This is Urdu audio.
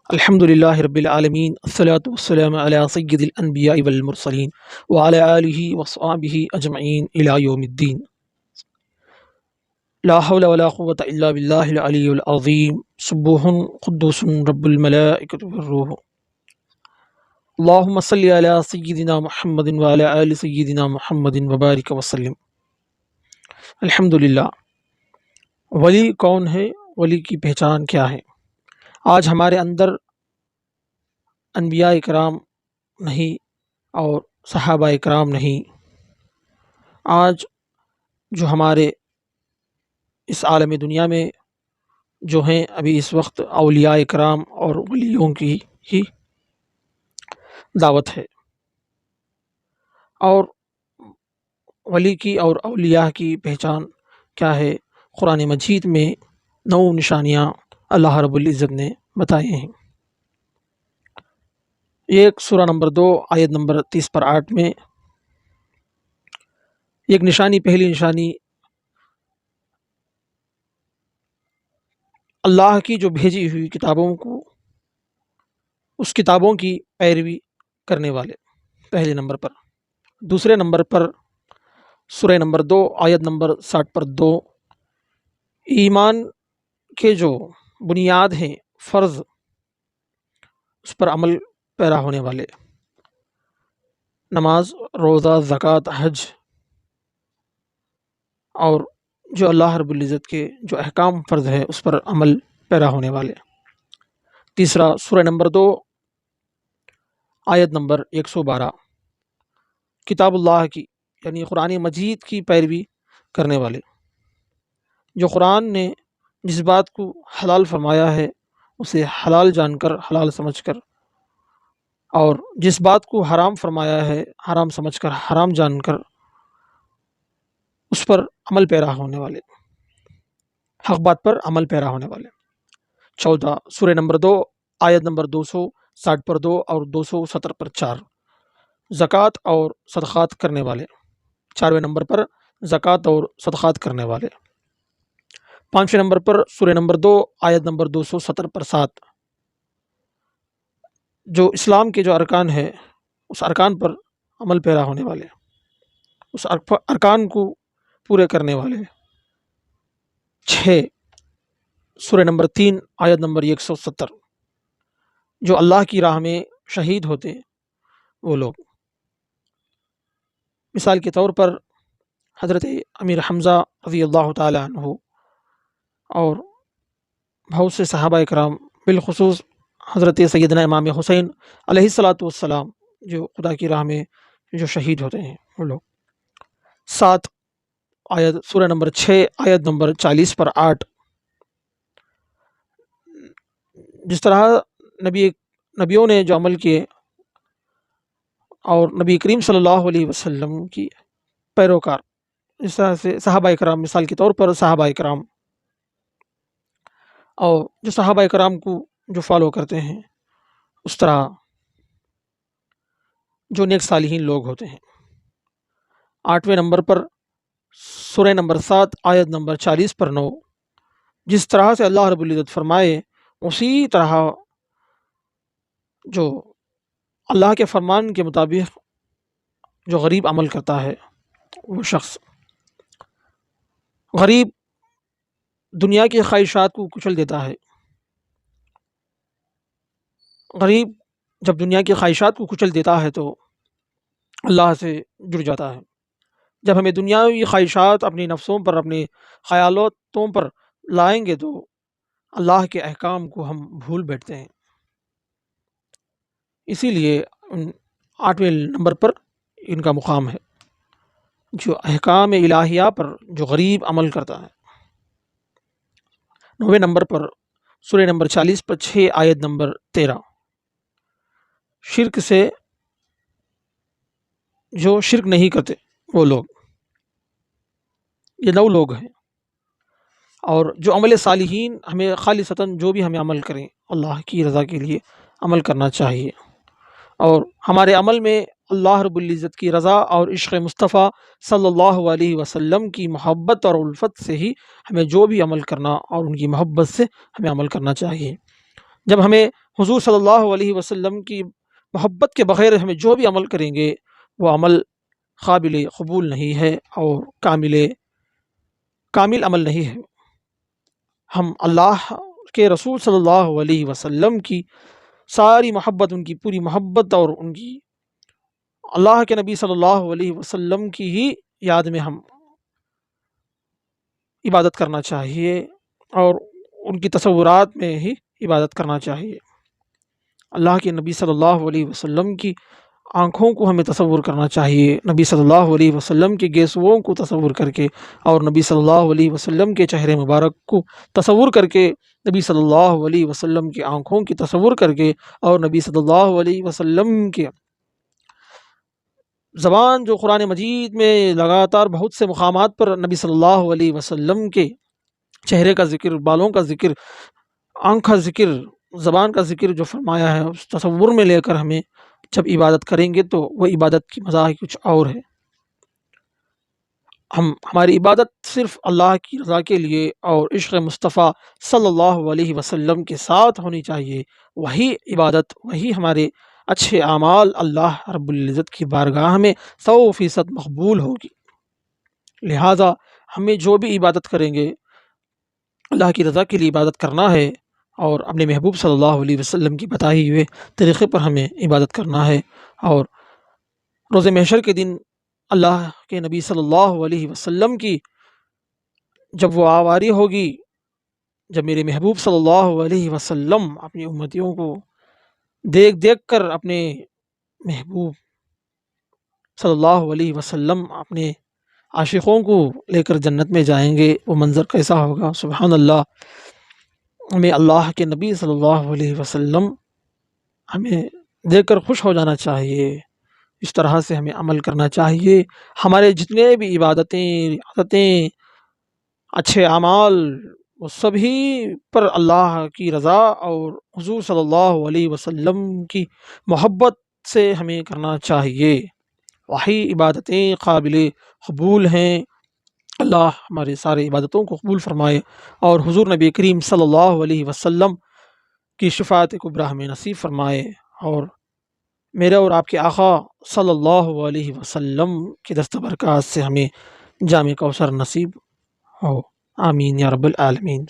الحمد للہ رب العالمین الصلاۃ والسلام علی سید الانبیاء والمرسلین وعلی آلہ وصحبہ اجمعین الی یوم الدین۔ لا حول ولا قوة الا باللہ العلی العظیم۔ سبوح قدوس رب الملائکۃ والروح۔ اللہم صلی علی سیدنا محمد وعلی آل سیدنا محمد وبارک وسلم۔ الحمدللہ۔ ولی کون ہے؟ ولی کی پہچان کیا ہے؟ آج ہمارے اندر انبیاء کرام نہیں اور صحابہ کرام نہیں، آج جو ہمارے اس عالم دنیا میں جو ہیں ابھی اس وقت اولیاء کرام اور ولیوں کی ہی دعوت ہے، اور ولی کی اور اولیاء کی پہچان کیا ہے؟ قرآن مجید میں 9 نشانیاں اللہ رب العزت نے بتائے ہیں۔ ایک سورہ نمبر 2 آیت نمبر 30 پر 8 میں ایک نشانی، پہلی نشانی اللہ کی جو بھیجی ہوئی کتابوں کو، اس کتابوں کی پیروی کرنے والے، پہلے نمبر پر۔ دوسرے نمبر پر سورہ نمبر 2 آیت نمبر 60 پر 2، ایمان کے جو بنیاد ہیں، فرض، اس پر عمل پیرا ہونے والے، نماز، روزہ، زکوٰۃ، حج، اور جو اللہ رب العزت کے جو احکام فرض ہے اس پر عمل پیرا ہونے والے۔ تیسرا سورہ نمبر 2 آیت نمبر 112، کتاب اللہ کی یعنی قرآن مجید کی پیروی کرنے والے، جو قرآن نے جس بات کو حلال فرمایا ہے اسے حلال جان کر، حلال سمجھ کر، اور جس بات کو حرام فرمایا ہے حرام سمجھ کر، حرام جان کر اس پر عمل پیرا ہونے والے، حق بات پر عمل پیرا ہونے والے۔ چوتھا سورہ نمبر 2 آیت نمبر 260 پر 2 اور 270 پر 4، زکوٰۃ اور صدقات کرنے والے، 4ویں نمبر پر زکوٰۃ اور صدقات کرنے والے۔ 5ویں نمبر پر سورہ نمبر 2 آیت نمبر 270 پر 7، جو اسلام کے جو ارکان ہے اس ارکان پر عمل پیرا ہونے والے، اس ارکان کو پورے کرنے والے۔ 6 سورہ نمبر 3 آیت نمبر 170، جو اللہ کی راہ میں شہید ہوتے وہ لوگ، مثال کے طور پر حضرت امیر حمزہ رضی اللہ تعالی عنہ اور بہت سے صحابہ کرام، بالخصوص حضرت سیدنا امام حسین علیہ الصلاۃ والسلام، جو خدا کی راہ میں جو شہید ہوتے ہیں وہ لوگ۔ 7 آیت سورہ نمبر 6 آیت نمبر 40 پر 8، جس طرح نبیوں نے جو عمل کیے اور نبی کریم صلی اللہ علیہ وسلم کی پیروکار، اس طرح سے صحابہ کرام، مثال کے طور پر صحابہ کرام، اور جو صحابہ کرام کو جو فالو کرتے ہیں، اس طرح جو نیک صالحین لوگ ہوتے ہیں۔ 8ویں نمبر پر سورہ نمبر 7 آیت نمبر 40 پر 9، جس طرح سے اللہ رب العزت فرمائے اسی طرح جو اللہ کے فرمان کے مطابق جو غریب عمل کرتا ہے، وہ شخص غریب دنیا کی خواہشات کو کچل دیتا ہے۔ غریب جب دنیا کی خواہشات کو کچل دیتا ہے تو اللہ سے جڑ جاتا ہے۔ جب ہمیں دنیاوی خواہشات اپنی نفسوں پر، اپنے خیالاتوں پر لائیں گے تو اللہ کے احکام کو ہم بھول بیٹھتے ہیں۔ اسی لیے 8ویں نمبر پر ان کا مقام ہے، جو احکام الہیہ پر جو غریب عمل کرتا ہے۔ 9ویں نمبر پر سورہ نمبر 40 پر 6 آیت نمبر 13، شرک سے جو شرک نہیں کرتے وہ لوگ، یہ 9 لوگ ہیں۔ اور جو عمل صالحین، ہمیں خالصتاً جو بھی ہمیں عمل کریں اللہ کی رضا کے لیے عمل کرنا چاہیے، اور ہمارے عمل میں اللہ رب العزت کی رضا اور عشق مصطفیٰ صلی اللہ علیہ وسلم کی محبت اور الفت سے ہی ہمیں جو بھی عمل کرنا، اور ان کی محبت سے ہمیں عمل کرنا چاہیے۔ جب ہمیں حضور صلی اللہ علیہ وسلم کی محبت کے بغیر ہمیں جو بھی عمل کریں گے وہ عمل قابل قبول نہیں ہے اور کامل عمل نہیں ہے۔ ہم اللہ کے رسول صلی اللہ علیہ وسلم کی ساری محبت، ان کی پوری محبت اور ان کی اللہ کے نبی صلی اللہ علیہ وسلم کی ہی یاد میں ہم عبادت کرنا چاہیے اور ان کی تصورات میں ہی عبادت کرنا چاہیے۔ اللہ کے نبی صلی اللہ علیہ وسلم کی آنکھوں کو ہمیں تصور کرنا چاہیے، نبی صلی اللہ علیہ وسلم کے گیسوؤں کو تصور کر کے، اور نبی صلی اللہ علیہ وسلم کے چہرے مبارک کو تصور کر کے، نبی صلی اللہ علیہ وسلم کی آنکھوں کی تصور کر کے، اور نبی صلی اللہ علیہ وسلم کے زبان جو قرآن مجید میں لگاتار بہت سے مقامات پر نبی صلی اللہ علیہ وسلم کے چہرے کا ذکر، بالوں کا ذکر، آنکھ کا ذکر، زبان کا ذکر جو فرمایا ہے، اس تصور میں لے کر ہمیں جب عبادت کریں گے تو وہ عبادت کی مزہ ہی کچھ اور ہے۔ ہماری عبادت صرف اللہ کی رضا کے لیے اور عشق مصطفیٰ صلی اللہ علیہ وسلم کے ساتھ ہونی چاہیے، وہی عبادت، وہی ہمارے اچھے اعمال اللہ رب العزت کی بارگاہ میں 100% مقبول ہوگی۔ لہٰذا ہمیں جو بھی عبادت کریں گے اللہ کی رضا کے لیے عبادت کرنا ہے، اور اپنے محبوب صلی اللہ علیہ وسلم کی بتائی ہوئے طریقے پر ہمیں عبادت کرنا ہے۔ اور روز محشر کے دن اللہ کے نبی صلی اللہ علیہ وسلم کی جب وہ آواری ہوگی، جب میرے محبوب صلی اللہ علیہ وسلم اپنی امتیوں کو دیکھ کر اپنے محبوب صلی اللہ علیہ وسلم اپنے عاشقوں کو لے کر جنت میں جائیں گے، وہ منظر کیسا ہوگا! سبحان اللہ! ہمیں اللہ کے نبی صلی اللہ علیہ وسلم ہمیں دیکھ کر خوش ہو جانا چاہیے، اس طرح سے ہمیں عمل کرنا چاہیے۔ ہمارے جتنے بھی عبادتیں، ریاستیں، اچھے اعمال، وہ سبھی پر اللہ کی رضا اور حضور صلی اللہ علیہ وسلم کی محبت سے ہمیں کرنا چاہیے، وہی عبادتیں قابل قبول ہیں۔ اللہ ہمارے سارے عبادتوں کو قبول فرمائے اور حضور نبی کریم صلی اللہ علیہ وسلم کی شفاعت کبریٰ ہمیں نصیب فرمائے، اور میرے اور آپ کے آقا صلی اللہ علیہ وسلم کی دست برکات سے ہمیں جام کوثر نصیب ہو۔ آمین یا رب العالمین۔